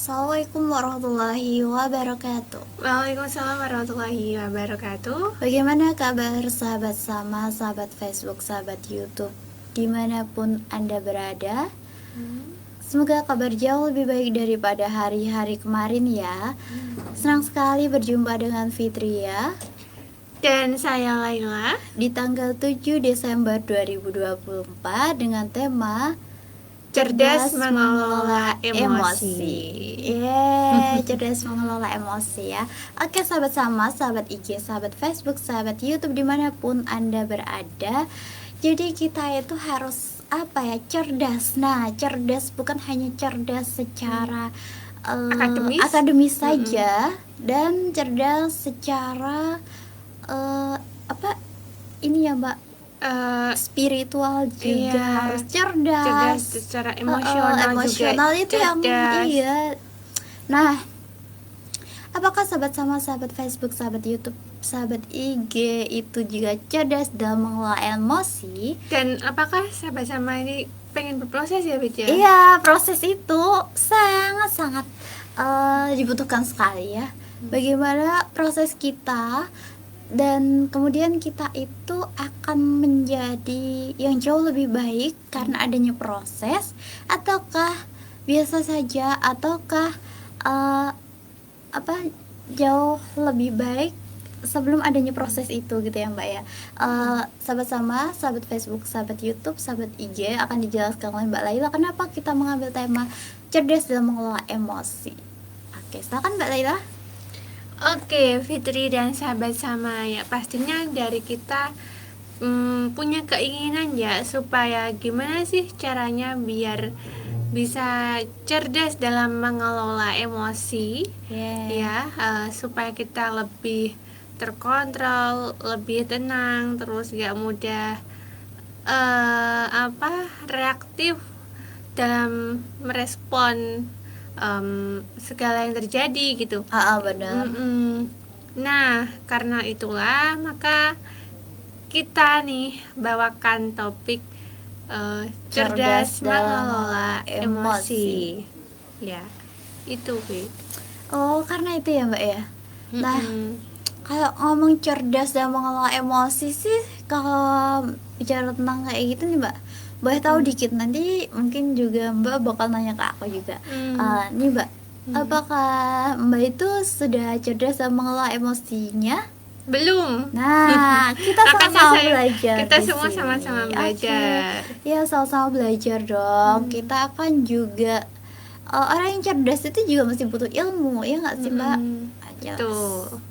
Assalamualaikum warahmatullahi wabarakatuh. Waalaikumsalam warahmatullahi wabarakatuh. Bagaimana kabar sahabat Sama, sahabat Facebook, sahabat YouTube, dimanapun Anda berada? Semoga kabar jauh lebih baik daripada hari-hari kemarin ya. Senang sekali berjumpa dengan Fitri ya. Dan saya Laila. Di tanggal 7 Desember 2024 dengan tema Cerdas mengelola emosi. Cerdas mengelola emosi ya. Oke sahabat Sama, sahabat IG, sahabat Facebook, sahabat YouTube, dimanapun Anda berada. Jadi kita itu harus cerdas. Nah, cerdas bukan hanya cerdas secara akademis saja, dan cerdas secara ini ya Mbak, spiritual juga harus cerdas secara emosional juga itu cerdas. Yang iya. Nah, apakah sahabat Sama, sahabat Facebook, sahabat YouTube, sahabat IG itu juga cerdas dalam mengelola emosi? Dan apakah sahabat Sama ini pengen berproses ya Bit ya? Iya, proses itu sangat-sangat dibutuhkan sekali ya. Bagaimana proses kita, dan kemudian kita itu akan menjadi yang jauh lebih baik karena adanya proses, ataukah biasa saja, ataukah jauh lebih baik sebelum adanya proses itu gitu ya Mbak ya. Sahabat Sama, sahabat Facebook, sahabat YouTube, sahabat IG, akan dijelaskan oleh Mbak Laila kenapa kita mengambil tema cerdas dalam mengelola emosi. Oke, silakan Mbak Laila. Oke, Fitri dan sahabat Sama ya, pastinya dari kita punya keinginan ya supaya gimana sih caranya biar bisa cerdas dalam mengelola emosi ya, supaya kita lebih terkontrol, lebih tenang, terus gak mudah reaktif dalam merespon segala yang terjadi gitu. Benar. Nah, karena itulah maka kita nih bawakan topik cerdas mengelola emosi. Ya, itu Fit. Karena itu ya Mbak ya. Nah, kalau ngomong cerdas dan mengelola emosi sih, kalau bicara tentang kayak gitu nih Mbak, boleh tahu dikit, nanti mungkin juga Mbak bakal nanya ke aku juga. Nih Mbak, apakah Mbak itu sudah cerdas dan mengelola emosinya? Belum. Nah, kita sama-sama belajar. Kita semua sama-sama belajar. Ya, sama-sama belajar dong. Kita akan juga orang yang cerdas itu juga masih butuh ilmu, ya nggak sih Mbak? Tuh.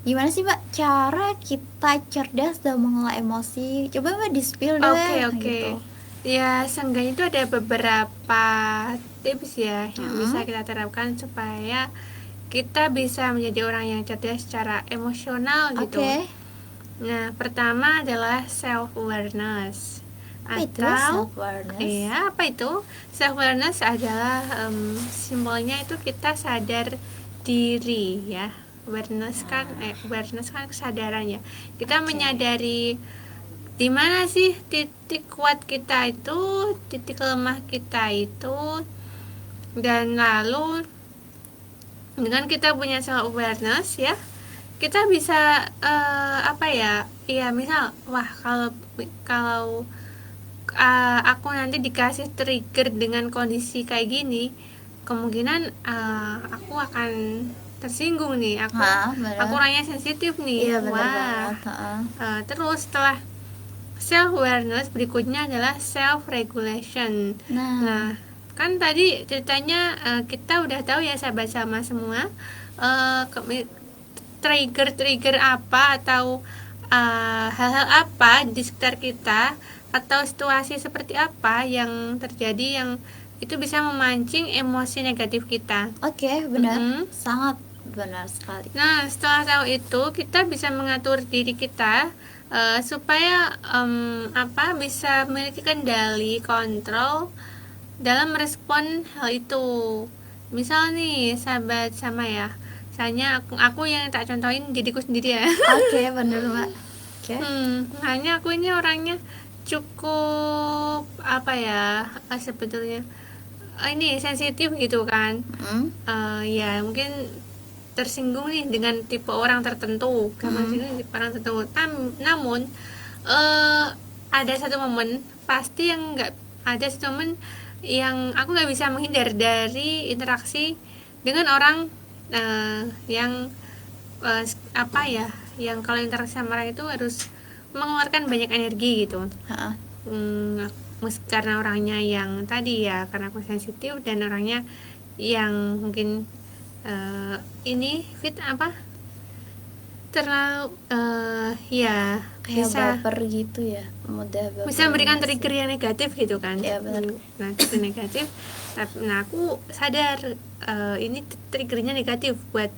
Gimana sih Mbak cara kita cerdas dalam mengelola emosi? Coba Mbak di-spill deh. Oke. Ya, seenggaknya itu ada beberapa tips ya yang bisa kita terapkan supaya kita bisa menjadi orang yang cerdas secara emosional gitu. Nah, pertama adalah self-awareness. Apa itu? Self-awareness adalah simbolnya itu kita sadar diri ya. Awareness kan kesadaran ya. Kita menyadari di mana sih titik kuat kita itu, titik lemah kita itu, dan lalu dengan kita punya self awareness ya, kita bisa misal kalau aku nanti dikasih trigger dengan kondisi kayak gini, kemungkinan aku akan tersinggung nih, aku orangnya sensitif nih. Terus setelah self awareness, berikutnya adalah self regulation. Nah, kan tadi ceritanya kita udah tahu ya sahabat Sama semua, trigger apa atau hal-hal apa di sekitar kita atau situasi seperti apa yang terjadi yang itu bisa memancing emosi negatif kita. Benar. Sangat benar sekali. Nah, setelah tahu itu, kita bisa mengatur diri kita supaya bisa memiliki kendali, kontrol dalam merespon hal itu. Misal nih sahabat Sama ya, misalnya aku yang tak contohin diriku sendiri ya. Benar Mbak. Hanya aku ini orangnya cukup sebetulnya ini sensitif gitu kan. Mm. Ya mungkin tersinggung nih dengan tipe orang tertentu, gampang singgung tipe orang tertentu. Namun ada satu momen pasti yang nggak ada satu momen yang aku nggak bisa menghindar dari interaksi dengan orang yang apa ya, yang kalau interaksi sama orang itu harus mengeluarkan banyak energi gitu. Ha-ha. Karena orangnya yang tadi ya, karena aku sensitif, dan orangnya yang mungkin ini fit apa terlalu ya Kayak bisa baper gitu ya, mudah baper. bisa memberikan trigger yang negatif gitu kan. Ya, benar. Nah, itu negatif. Nah, aku sadar ini triggernya negatif buat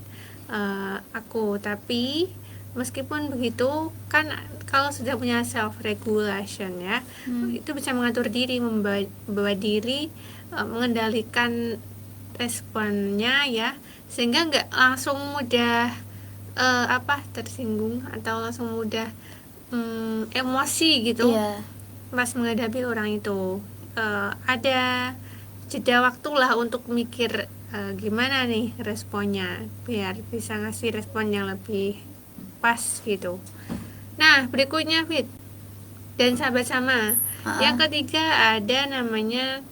aku, tapi meskipun begitu kan, kalau sudah punya self regulation ya, itu bisa mengatur diri, membawa diri, mengendalikan responnya ya, sehingga nggak langsung mudah tersinggung atau langsung mudah emosi gitu. Iya. Pas menghadapi orang itu ada jeda waktu lah untuk mikir gimana nih responnya biar bisa ngasih respon yang lebih pas gitu. Nah, berikutnya Fit dan sahabat sama. Yang ketiga ada namanya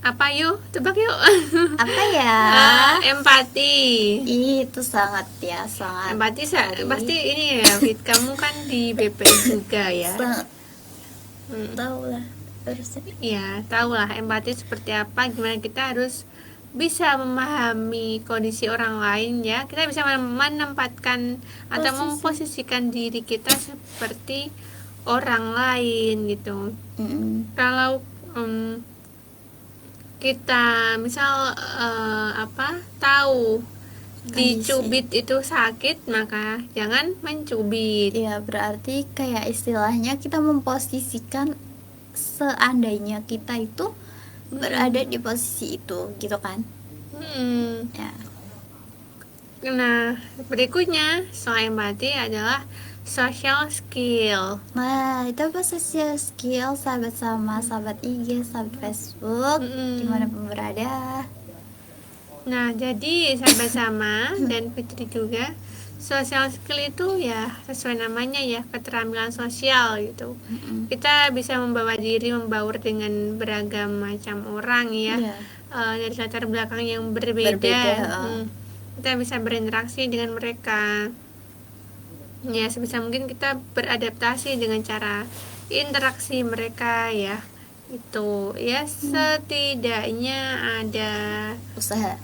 apa yuk? Tebak yuk. Apa ya? Empati. Itu sangat Empati pasti ini ya, Fit. Kamu kan di BP juga ya. Tahu lah harusnya. Ya, tahulah empati seperti apa, gimana kita harus bisa memahami kondisi orang lain ya. Kita bisa menempatkan atau memposisikan diri kita seperti orang lain gitu. Kalau kita misal tahu dicubit itu sakit, maka jangan mencubit. Ya, berarti kayak istilahnya kita memposisikan seandainya kita itu berada di posisi itu gitu kan. Ya. Nah, berikutnya soal empati adalah social skill. Nah, itu apa social skill, sahabat sama, sahabat IG, sahabat Facebook, dimanapun berada. Nah, jadi sahabat sama dan Fitri juga, social skill itu ya sesuai namanya ya, keterampilan sosial gitu. Kita bisa membawa diri membaur dengan beragam macam orang ya, dari latar belakang yang berbeda. Kita bisa berinteraksi dengan mereka. Ya, sebisa mungkin kita beradaptasi dengan cara interaksi mereka ya. Itu ya, setidaknya ada usaha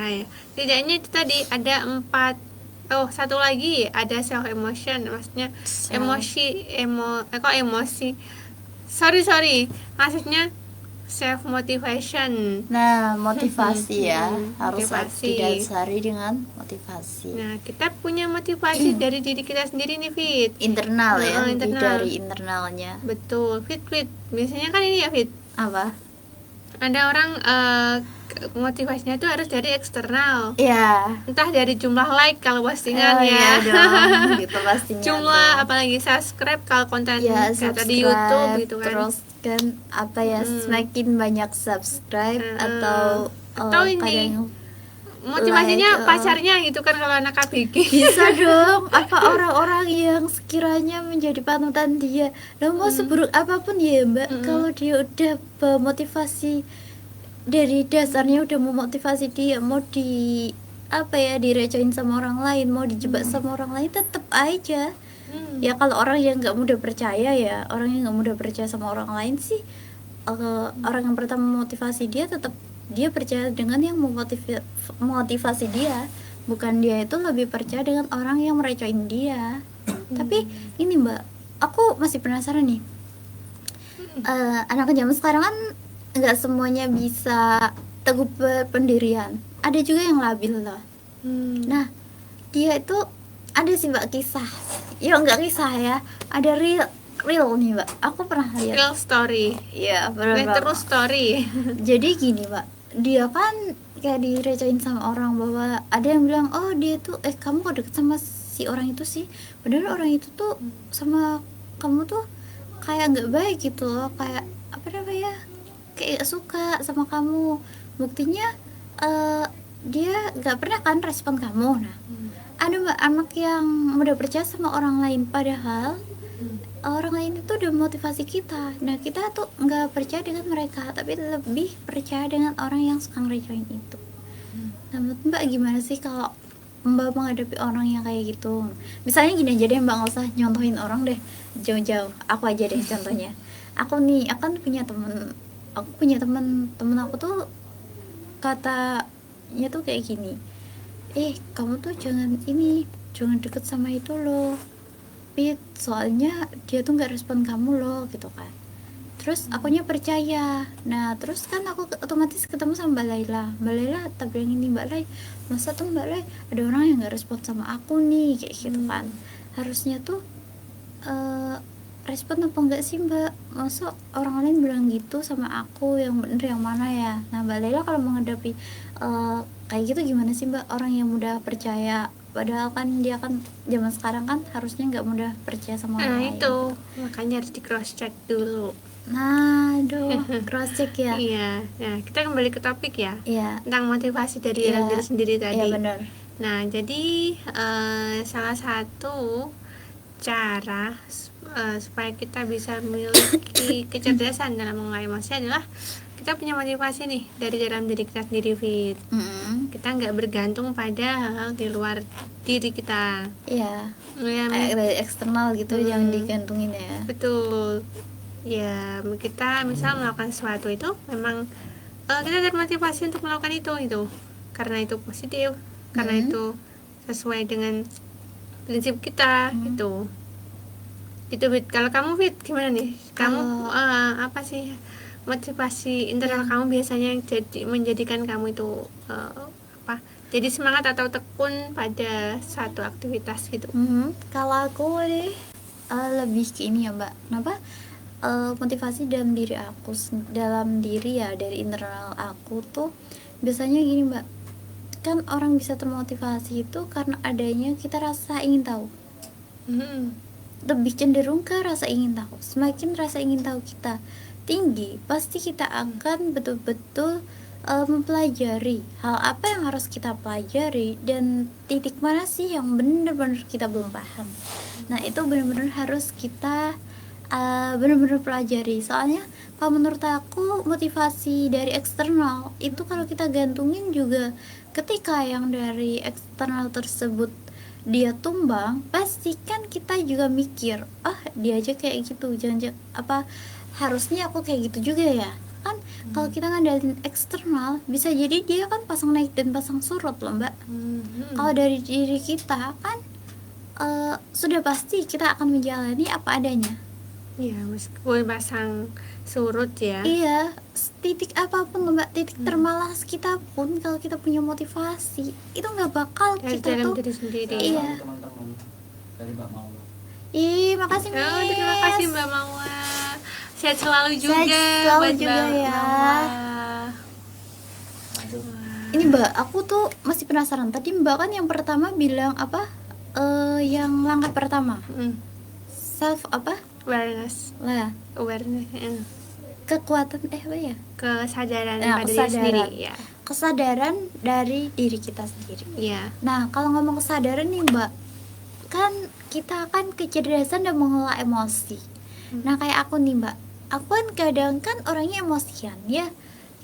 ya. Setidaknya itu tadi ada 4. Satu lagi ada self emotion, maksudnya emosi. Sorry. Maksudnya self motivation. Nah, motivasi ya, harus motivasi. didasari dengan motivasi. Nah, kita punya motivasi dari diri kita sendiri nih, Fit. Internal ya, internal. dari internalnya. Betul, Fit. Biasanya kan ini ya, Fit. Apa? Ada orang motivasinya itu harus dari eksternal. Iya. Entah dari jumlah like kalau postingan ya. Iya dong, gitu pastinya. Jumlah dong. Apalagi subscribe kalau konten di YouTube gitu kan. Terus kan semakin banyak subscribe atau ini motivasinya pacarnya gitu kan kalau anak KBG. Bisa dong. Apa orang-orang yang sekiranya menjadi panutan dia. Lo mau seburuk apapun ya Mbak, kalau dia udah memotivasi dari dasarnya, udah memotivasi dia, mau direcoin sama orang lain, mau dijebak sama orang lain, tetap aja. Ya kalau orang yang nggak mudah percaya ya, orang yang nggak mudah percaya sama orang lain sih, orang yang pertama memotivasi dia tetap dia percaya dengan yang memotivasi dia, bukan dia itu lebih percaya dengan orang yang merecoin dia. Tapi ini Mbak, aku masih penasaran nih, anak zaman sekarang kan nggak semuanya bisa teguh pendirian, ada juga yang labil loh. Nah, dia itu ada sih Mbak kisah, ya nggak kisah ya, ada real nih Mbak, aku pernah lihat real story ya, terus story. Jadi gini Mbak, dia kan kayak direcoin sama orang, bahwa ada yang bilang, oh dia tuh kamu kok deket sama si orang itu sih, padahal orang itu tuh sama kamu tuh kayak nggak baik gitu loh, kayak apa namanya, kayak suka sama kamu, buktinya dia nggak pernah kan respon kamu. Nah, ada mbak anak yang mudah percaya sama orang lain, padahal orang lain itu udah motivasi kita. Nah, kita tuh nggak percaya dengan mereka, tapi lebih percaya dengan orang yang suka ngerecoin itu. Nah, menurut mbak gimana sih kalau mbak menghadapi orang yang kayak gitu? Misalnya gini aja deh mbak, nggak usah nyontohin orang deh jauh-jauh, aku aja deh contohnya. Aku nih akan punya temen, temen aku tuh katanya tuh kayak gini, kamu tuh jangan deket sama itu loh Pit, soalnya dia tuh nggak respon kamu loh gitu kan. Terus akunya percaya. Nah terus kan aku otomatis ketemu sama Mbak Laila tak bilang ini, Mbak Lai, masa tuh Mbak Lai ada orang yang nggak respon sama aku nih kayak gitu kan. Harusnya tuh respon apa enggak sih Mbak, masa orang lain bilang gitu sama aku, yang bener yang mana ya. Nah Mbak Laila kalau menghadapi kayak gitu gimana sih Mbak, orang yang mudah percaya padahal kan dia kan zaman sekarang kan harusnya nggak mudah percaya sama orang lain. itu makanya harus di cross check dulu. Nah aduh cross check ya. Iya, nah kita kembali ke topik ya, Iya, tentang motivasi dari iya, dalam diri sendiri tadi. iya benar. Nah, jadi salah satu cara supaya kita bisa memiliki kecerdasan dalam mengelola emosi adalah kita punya motivasi nih dari dalam diri kita sendiri, Fit. Kita nggak bergantung pada hal di luar diri kita. Iya, Ya, dari eksternal gitu yang digantungin ya. betul. Ya, kita misal melakukan sesuatu itu memang kita termotivasi untuk melakukan itu karena itu positif, karena itu sesuai dengan prinsip kita gitu. Itu Fit. Kalau kamu Fit gimana nih? Kamu apa sih motivasi internal kamu biasanya yang menjadikan kamu itu apa? Jadi semangat atau tekun pada satu aktivitas gitu. Kalau aku deh lebih ke ini ya Mbak. Kenapa? Motivasi dalam diri aku, dalam diri ya, dari internal aku tuh biasanya gini Mbak. Kan orang bisa termotivasi itu karena adanya kita rasa ingin tahu. Lebih cenderung ke rasa ingin tahu. Semakin rasa ingin tahu kita tinggi, pasti kita akan betul-betul mempelajari hal apa yang harus kita pelajari dan titik mana sih yang benar-benar kita belum paham. Nah itu benar-benar harus kita benar-benar pelajari. Soalnya kalau menurut aku motivasi dari eksternal itu kalau kita gantungin juga, ketika yang dari eksternal tersebut dia tumbang, pasti kan kita juga mikir, dia aja kayak gitu, jangan apa harusnya aku kayak gitu juga ya kan. Kalau kita ngandalin eksternal bisa jadi dia kan pasang naik dan pasang surut loh Mbak. Kalau dari diri kita kan sudah pasti kita akan menjalani apa adanya. Iya, meskipun pasang surut ya. Iya, titik apapun loh Mbak, titik termalas kita pun kalau kita punya motivasi itu nggak bakal Dari kita dalam tuh diri sendiri. iya. Teman-teman dari Mbak Maula. Makasih Miss. Terima kasih Mbak Maula. Sehat selalu juga. Sehat selalu buat juga Mbak ya. Maula. Ini Mbak, aku tuh masih penasaran. Tadi Mbak kan yang pertama bilang apa? Yang langkah pertama self apa? Awareness. Lah, Awareness. kekuatan apa ya? Kesadaran Nah, pada diri kesadaran. sendiri ya. Kesadaran dari diri kita sendiri. Iya. Nah, kalau ngomong kesadaran nih Mbak, kan kita akan kecerdasan dan mengelola emosi. Nah, kayak aku nih Mbak, aku kan kadang kan orangnya emosian ya.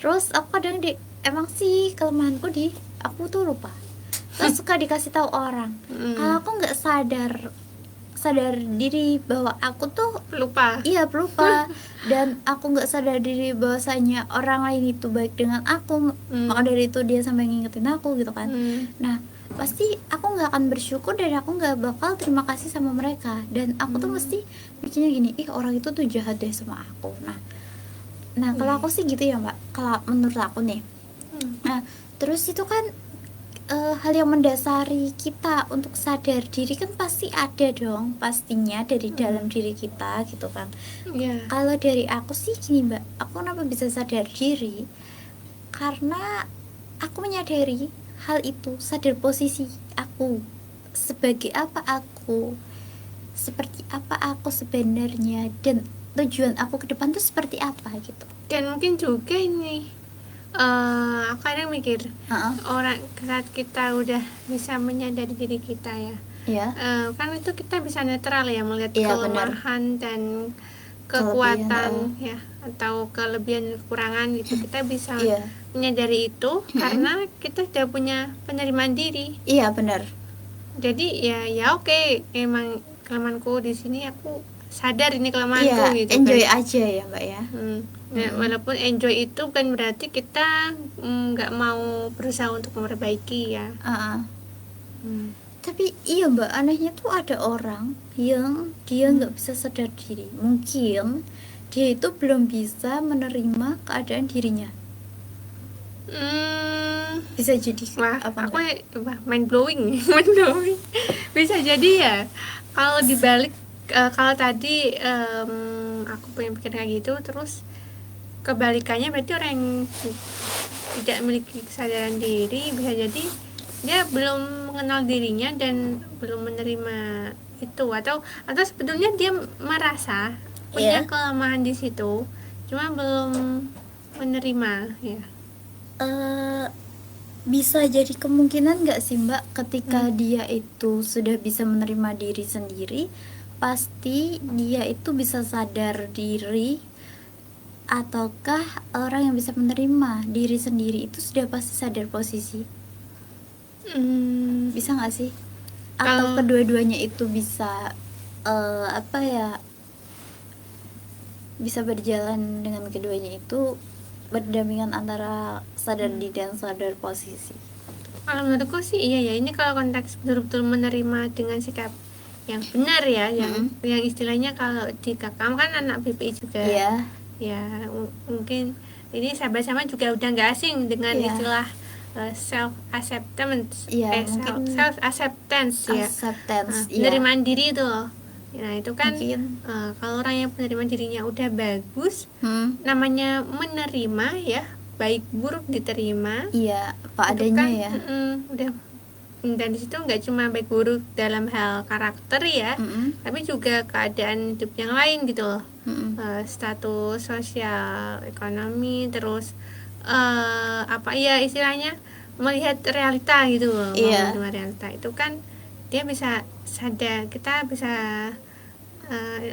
Terus aku kadang emang sih kelemahanku aku tuh lupa. Terus suka dikasih tahu orang. Kalau aku nggak sadar diri bahwa aku tuh Lupa. iya pelupa dan aku nggak sadar diri bahwasanya orang lain itu baik dengan aku, maka dari itu dia sampai ngingetin aku gitu kan. Nah pasti aku nggak akan bersyukur dan aku nggak bakal terima kasih sama mereka, dan aku tuh mesti mikirnya gini, orang itu tuh jahat deh sama aku. Nah kalau aku sih gitu ya Mbak, kalau menurut aku nih. Nah terus itu kan hal yang mendasari kita untuk sadar diri kan pasti ada dong, pastinya dari dalam diri kita gitu kan. Kalau dari aku sih gini Mbak, aku kenapa bisa sadar diri, karena aku menyadari hal itu, sadar posisi aku sebagai apa aku, seperti apa aku sebenarnya, dan tujuan aku ke depan tuh seperti apa gitu. Dan mungkin juga ini aku kadang mikir orang saat kita udah bisa menyadari diri kita ya, Iya. kan itu kita bisa netral ya melihat Iya, kelemahan dan kekuatan ya atau kelebihan kekurangan gitu. Kita bisa Iya. menyadari itu karena kita sudah punya penerimaan diri. Iya, benar. Jadi ya oke, emang kelemahanku di sini, aku sadar ini kelemahanku Iya, gitu enjoy kan. aja ya Mbak ya. Ya, walaupun enjoy itu kan berarti kita nggak mau berusaha untuk memperbaiki ya. Tapi iya Mbak, anehnya tuh ada orang yang dia nggak bisa sadar diri. Mungkin dia itu belum bisa menerima keadaan dirinya. Bisa jadi Wah, apa aku enggak? mind blowing, mind blowing. Bisa jadi ya. Kalau dibalik, kalau tadi aku pengen pikir kayak gitu, terus kebalikannya berarti orang yang tidak memiliki kesadaran diri bisa jadi dia belum mengenal dirinya dan belum menerima itu, atau sebetulnya dia merasa punya kelemahan di situ, cuma belum menerima ya. Bisa jadi kemungkinan nggak sih Mbak, ketika dia itu sudah bisa menerima diri sendiri, pasti dia itu bisa sadar diri, ataukah orang yang bisa menerima diri sendiri itu sudah pasti sadar posisi? Bisa nggak sih? Atau kedua-duanya itu bisa bisa berjalan dengan keduanya itu berdampingan antara sadar diri dan sadar posisi? Kalau menurutku sih iya ya, ini kalau konteks betul-betul menerima dengan sikap yang benar ya, yang istilahnya kalau di Kakam kan anak BPI juga ya, mungkin ini sahabat sama juga udah nggak asing dengan istilah self acceptance, self acceptance ya, penerimaan diri itu loh. Nah itu kan kalau orang yang penerimaan dirinya udah bagus, namanya menerima ya, baik buruk diterima, apa adanya kan, ya. Udah. Dan di situ nggak cuma baik buruk dalam hal karakter ya, tapi juga keadaan hidup yang lain gitu loh, status sosial, ekonomi, terus istilahnya melihat realita gitu loh, menerima realita itu kan dia bisa sadar, kita bisa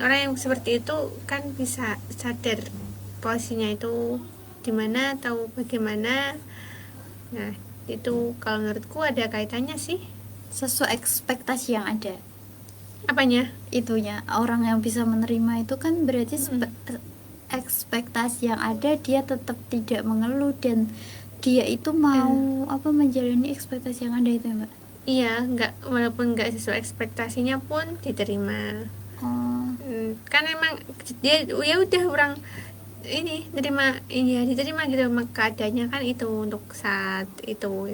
orang yang seperti itu kan bisa sadar posisinya itu gimana atau bagaimana. Nah itu kalau menurutku ada kaitannya sih, sesuai ekspektasi yang ada. Apanya? Itunya, orang yang bisa menerima itu kan berarti ekspektasi yang ada, dia tetap tidak mengeluh dan dia itu mau menjalani ekspektasi yang ada itu ya Mbak? Iya, walaupun nggak sesuai ekspektasinya pun diterima. Kan emang dia ya udah orang ini diterima gitu, keadaannya kan itu untuk saat itu.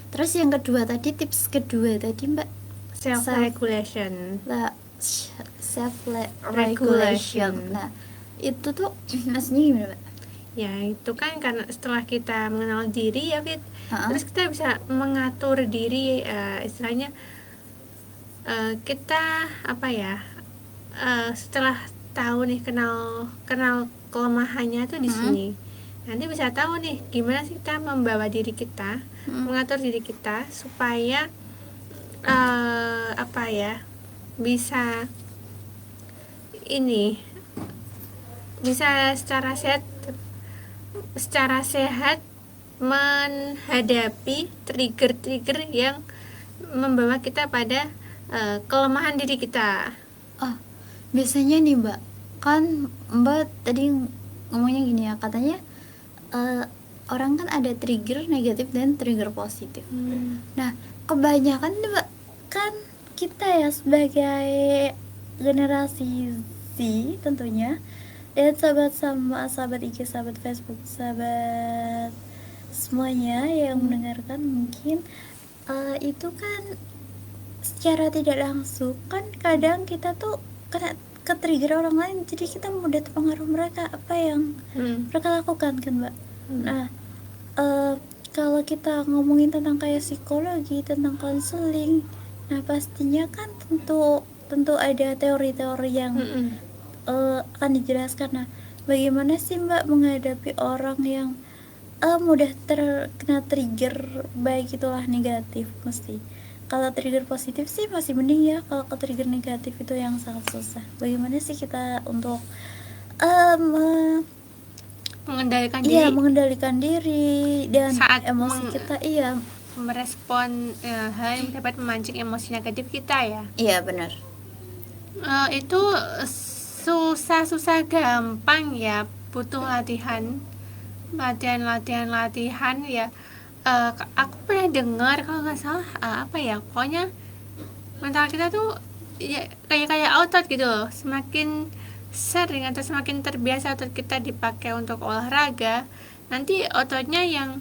Terus yang kedua tadi, tips kedua tadi Mbak, self regulation. Nah itu tuh maksudnya gimana Mbak? Ya itu kan karena setelah kita mengenal diri ya Fit, terus kita bisa mengatur diri, istilahnya kita setelah tahu nih, kenal kelemahannya tuh di sini, nanti bisa tahu nih gimana sih kita membawa diri kita, mengatur diri kita supaya bisa secara sehat menghadapi trigger-trigger yang membawa kita pada kelemahan diri kita. Biasanya nih Mbak, kan Mbak tadi ngomongnya gini ya, katanya orang kan ada trigger negatif dan trigger positif. Nah kebanyakan nih Mbak, kan kita ya sebagai generasi Z tentunya, dan sahabat sama sahabat IG, sahabat Facebook, sahabat semuanya yang mendengarkan mungkin itu kan secara tidak langsung kan kadang kita tuh kena ke trigger orang lain, jadi kita mudah terpengaruh mereka, apa yang mereka lakukan kan Mbak. Nah kalau kita ngomongin tentang kayak psikologi, tentang konseling, nah pastinya kan tentu ada teori-teori yang akan dijelaskan. Nah bagaimana sih Mbak menghadapi orang yang mudah terkena trigger, baik itulah negatif mesti. Kalau trigger positif sih masih mending ya, kalau ke trigger negatif itu yang sangat susah. Bagaimana sih kita untuk mengendalikan iya diri mengendalikan diri dan saat emosi kita. Iya merespon hal yang dapat memancing emosi negatif kita ya. iya benar. Itu susah gampang ya, butuh latihan ya. Aku pernah dengar kalau nggak salah apa ya, pokoknya mental kita tuh ya kayak otot gitu loh. Semakin sering atau semakin terbiasa otot kita dipakai untuk olahraga, nanti ototnya yang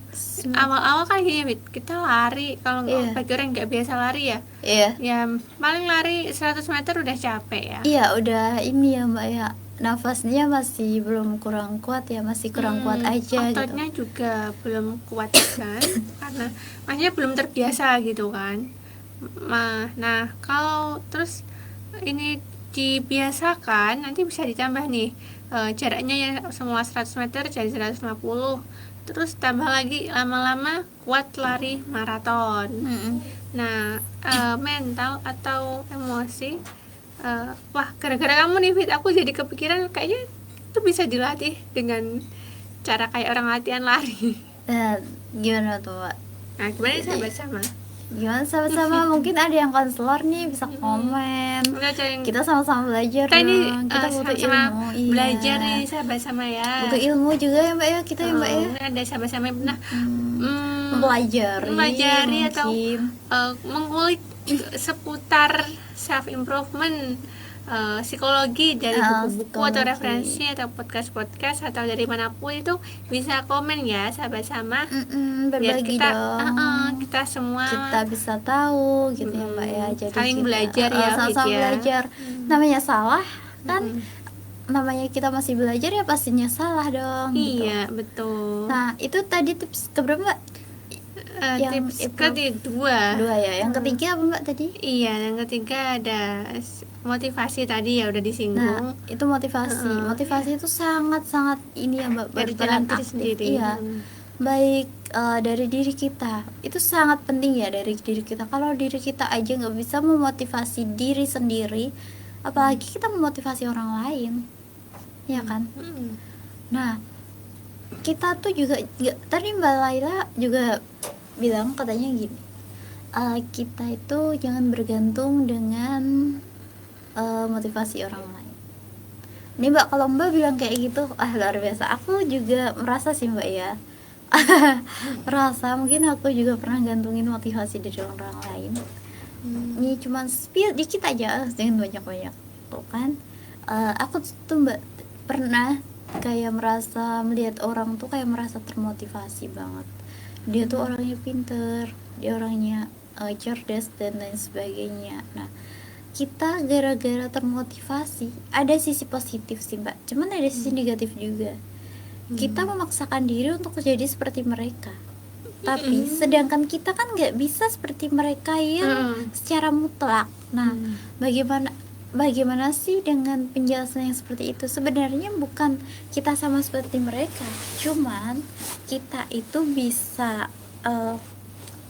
awal-awal kan gini, kita lari, kalau Iya. bagi orang nggak biasa lari ya, Iya ya paling lari 100 meter udah capek ya. iya udah ini ya Mbak ya, nafasnya masih belum kurang kuat ya, masih kurang kuat aja ototnya gitu. juga belum kuat kan karena maksudnya belum terbiasa gitu kan. Nah kalau terus ini dibiasakan, nanti bisa ditambah nih jaraknya ya, semula 100 meter jadi 150, terus tambah lagi lama-lama kuat lari maraton. Nah mental atau emosi, wah gara-gara kamu nih Fit, aku jadi kepikiran kayaknya itu bisa dilatih dengan cara kayak orang latihan lari. Nah, gimana tuh Mbak? Nah gimana sahabat sama? Gimana sama-sama mungkin ada yang konselor nih bisa komen. Udah cari Kita sama-sama belajar kita ini dong. Kita butuh sama-sama ilmu. Iya. belajar nih sahabat sama ya. Butuh ilmu juga ya Mbak ya, kita ya Mbak ya. Ada sahabat-sama yang pernah Mempelajari atau mungkin. mengulik seputar self improvement, psikologi dari buku-buku atau psikologi. referensi atau podcast atau dari manapun, itu bisa komen ya sahabat sama. Biar Berbagi kita dong. kita semua Kita bisa tahu gitu ya Mbak ya. Jadi saling kita, belajar ya, sama-sama Fit, ya. belajar. Namanya salah kan, namanya kita masih belajar ya pastinya salah dong. Iya gitu. betul. Nah itu tadi tips keberapa Mbak? Yang Tips kedua Dua ya. Yang ketiga apa Mbak tadi? Iya, yang ketiga ada motivasi tadi ya, udah Nah disinggung. itu motivasi. Motivasi itu sangat-sangat ini ya Mbak, Dari berperan dalam diri aktif. sendiri. Iya. Baik dari diri kita itu sangat penting ya, dari diri kita. Kalau diri kita aja nggak bisa memotivasi diri sendiri, apalagi kita memotivasi orang lain, ya kan? Nah kita tuh juga tadi Mbak Laila juga bilang katanya gini, kita itu jangan bergantung dengan motivasi orang lain. Nih Mbak, kalau Mbak bilang kayak gitu, luar biasa. Aku juga merasa sih Mbak ya. Merasa mungkin aku juga pernah gantungin motivasi dari orang lain. Ini cuma spill dikit aja, jangan banyak-banyak tuh kan. Aku tuh Mbak pernah kayak merasa melihat orang tuh kayak merasa termotivasi banget. Dia tuh orangnya pinter, dia orangnya cerdas dan lain sebagainya. Nah kita gara-gara termotivasi, ada sisi positif sih Mbak, cuman ada sisi negatif juga. Kita memaksakan diri untuk jadi seperti mereka, tapi sedangkan kita kan nggak bisa seperti mereka yang secara mutlak. Nah bagaimana sih dengan penjelasan yang seperti itu? Sebenarnya bukan kita sama seperti mereka, cuman kita itu bisa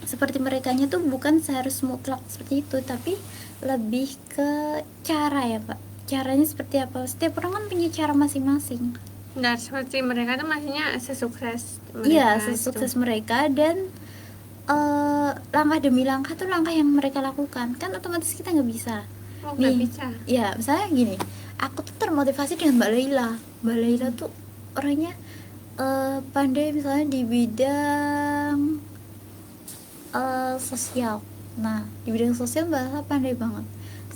seperti merekanya tuh bukan seharus mutlak seperti itu, tapi lebih ke cara ya Pak. Caranya seperti apa? Setiap orang kan punya cara masing-masing. Nah seperti mereka tuh maksudnya sesukses mereka. Iya, sesukses mereka, dan langkah demi langkah tuh langkah yang mereka lakukan kan otomatis kita nggak bisa. Nggak bisa. Ya misalnya gini, aku tuh termotivasi dengan Mbak Laila. Mbak Laila tuh orangnya pandai misalnya di bidang sosial. Nah di bidang sosial Mbak Laila pandai banget,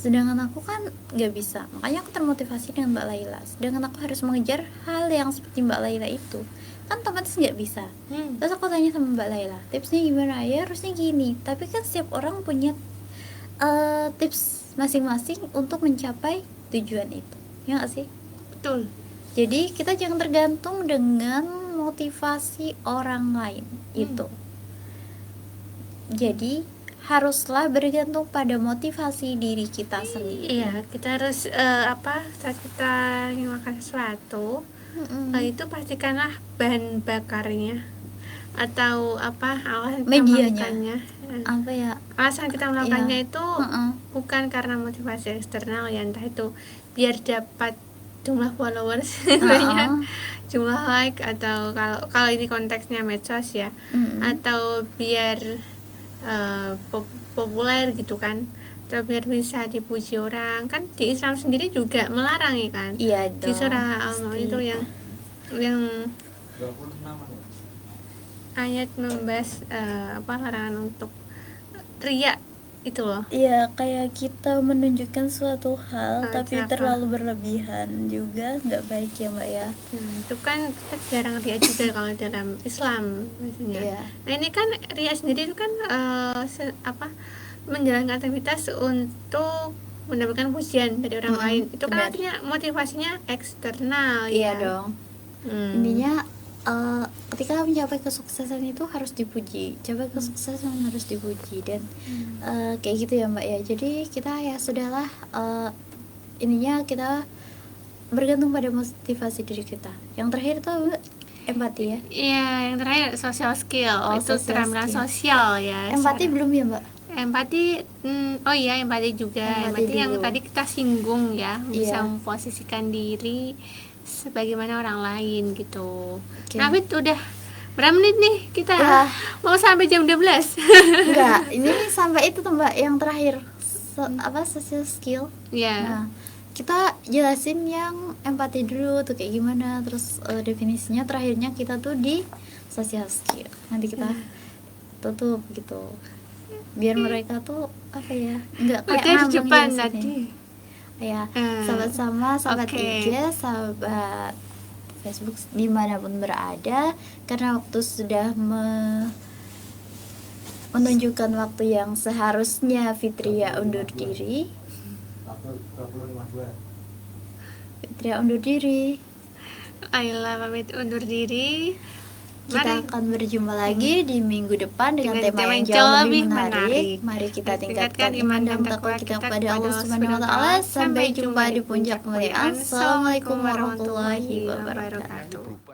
sedangkan aku kan nggak bisa. Makanya aku termotivasi dengan Mbak Laila, sedangkan aku harus mengejar hal yang seperti Mbak Laila itu kan otomatis nggak bisa. Terus aku tanya sama Mbak Laila, tipsnya gimana ya, harusnya gini. Tapi kan setiap orang punya tips masing-masing untuk mencapai tujuan itu, ya nggak sih? Betul. Jadi kita jangan tergantung dengan motivasi orang lain itu. Jadi haruslah bergantung pada motivasi diri kita sendiri. Iya, kita harus saat kita ingin makan sesuatu, itu pastikanlah bahan bakarnya atau alasan kita Medianya. melakukannya. Apa ya? Alasan kita melakukannya Iya. itu Heeh. bukan karena motivasi eksternal ya, entah itu biar dapat jumlah followers banyak, jumlah like, atau kalau ini konteksnya medsos ya, atau biar populer gitu kan, atau biar bisa dipuji orang. Kan di Islam sendiri juga melarang ya kan, Iya di dong. surah Al-Maun itu yang 26 ya. ayat membahas larangan untuk riya itu loh. Iya, kayak kita menunjukkan suatu hal tapi Apa? terlalu berlebihan juga nggak baik ya Mbak ya. Itu kan kita jarang riya juga kalau dalam Islam biasanya. Iya. Nah ini kan riya sendiri itu kan menjalankan aktivitas untuk mendapatkan pujian dari orang lain. Itu kan benar. artinya motivasinya eksternal Iya ya. dong. Intinya ketika mencapai kesuksesan itu harus dipuji, capai kesuksesan harus dipuji dan kayak gitu ya Mbak ya. Jadi kita ya sudahlah, ininya kita bergantung pada motivasi diri kita. Yang terakhir tuh empati ya. Iya, yang terakhir social skill. Itu social keterampilan skill. sosial ya. Empati belum ya Mbak? Empati, oh iya empati juga. Empati Empati yang dulu. tadi kita singgung ya, bisa Iya. memposisikan diri sebagaimana orang lain gitu. Oke. Nah, Fit, udah berapa menit nih kita? Ya. Mau sampai jam 12. Enggak, ini sampai itu tuh Mbak yang terakhir. Social skill. Ya. Nah, kita jelasin yang empati dulu tuh kayak gimana, terus definisinya terakhirnya kita tuh di social skill. Nanti kita tutup gitu. Biar mereka tuh apa ya? Enggak kayak Udah di ngambang depan gitu tadi. sini. Ya, sahabat sama, sahabat Oke. IG, sahabat Facebook dimanapun berada, karena waktu sudah menunjukkan waktu yang seharusnya Fitria undur diri. 25 Fitria undur diri. Ayolah pamit undur diri. Kita Mari. akan berjumpa lagi di minggu depan dengan tema yang jauh jauh lebih lebih menarik. menarik. Mari kita tingkatkan iman dan takwa kita kepada Allah Subhanahu wa taala. Sampai jumpa di puncak kemuliaan. Assalamualaikum warahmatullahi wabarakatuh.